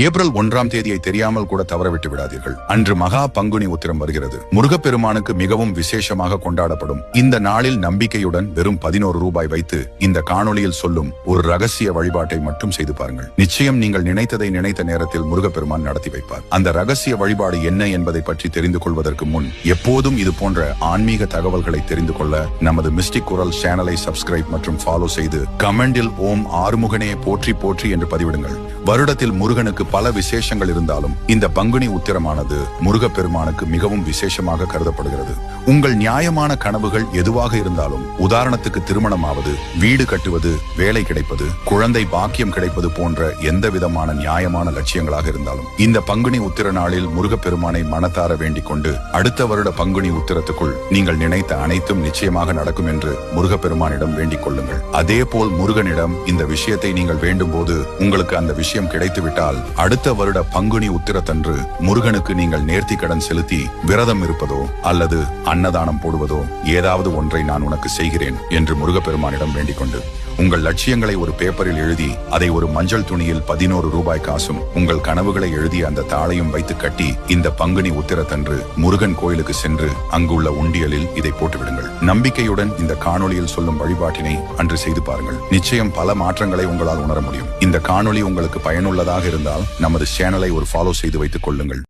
April 1ஆம் தேதியை தெரியாமல் கூட தவறவிட்டு விடாதீர்கள். அன்று மகா பங்குனி உத்திரம் வருகிறது. முருகப்பெருமானுக்கு மிகவும் விசேஷமாக கொண்டாடப்படும் இந்த நாளில் நம்பிக்கையுடன் வெறும் 11 ரூபாய் வைத்து இந்த காணொளியில் சொல்லும் ஒரு ரகசிய வழிபாட்டை மட்டும் செய்து பாருங்கள். நிச்சயம் நீங்கள் நினைத்ததை நினைத்த நேரத்தில் முருகப்பெருமான் நடத்தி வைப்பார். அந்த ரகசிய வழிபாடு என்ன என்பதை பற்றி தெரிந்து கொள்வதற்கு முன் எப்போதும் இது போன்ற ஆன்மீக தகவல்களை தெரிந்து கொள்ள நமது மிஸ்டிக் குரல் சேனலை சப்ஸ்கிரைப் மற்றும் ஃபாலோ செய்து கமெண்டில் ஓம் ஆறுமுகனே போற்றி போற்றி என்று பதிவிடுங்கள். வருடத்தில் முருகனுக்கு பல விசேஷங்கள் இருந்தாலும் இந்த பங்குனி உத்திரமானது முருகப்பெருமானுக்கு மிகவும் விசேஷமாக கருதப்படுகிறது. உங்கள் நியாயமான கனவுகள் எதுவாக இருந்தாலும், உதாரணத்துக்கு திருமணமாவது, வீடு கட்டுவது, வேலை கிடைப்பது, குழந்தை பாக்கியம் கிடைப்பது போன்ற எந்த விதமான நியாயமான லட்சியங்களாக இருந்தாலும் இந்த பங்குனி உத்திர நாளில் முருகப்பெருமானை மனத்தார வேண்டிக் கொண்டு அடுத்த வருட பங்குனி உத்திரத்துக்குள் நீங்கள் நினைத்த அனைத்தும் நிச்சயமாக நடக்கும் என்று முருகப்பெருமானிடம் வேண்டிக் கொள்ளுங்கள். அதே போல் முருகனிடம் இந்த விஷயத்தை நீங்கள் வேண்டும் போது உங்களுக்கு அந்த விஷயம் கிடைத்துவிட்டால் அடுத்த வருட பங்குனி உத்திரத்தன்று முருகனுக்கு நீங்கள் நேர்த்தி கடன் செலுத்தி விரதம் இருப்பதோ அல்லது அன்னதானம் போடுவதோ ஏதாவது ஒன்றை நான் உனக்கு செய்கிறேன் என்று முருகப்பெருமானிடம் வேண்டிக் கொண்டு உங்கள் லட்சியங்களை ஒரு பேப்பரில் எழுதி அதை ஒரு மஞ்சள் துணியில் 11 ரூபாய் காசும் உங்கள் கனவுகளை எழுதி அந்த தாளையும் வைத்து கட்டி இந்த பங்குனி உத்திரத்தன்று முருகன் கோயிலுக்கு சென்று அங்குள்ள உண்டியலில் இதை போட்டுவிடுங்கள். நம்பிக்கையுடன் இந்த காணொளியில் சொல்லும் வழிபாட்டினை அன்று செய்து பாருங்கள். நிச்சயம் பல மாற்றங்களை உங்களால் உணர முடியும். இந்த காணொளி உங்களுக்கு பயனுள்ளதாக இருந்தால் நமது சேனலை ஒரு ஃபாலோ செய்து வைத்துக் கொள்ளுங்கள்.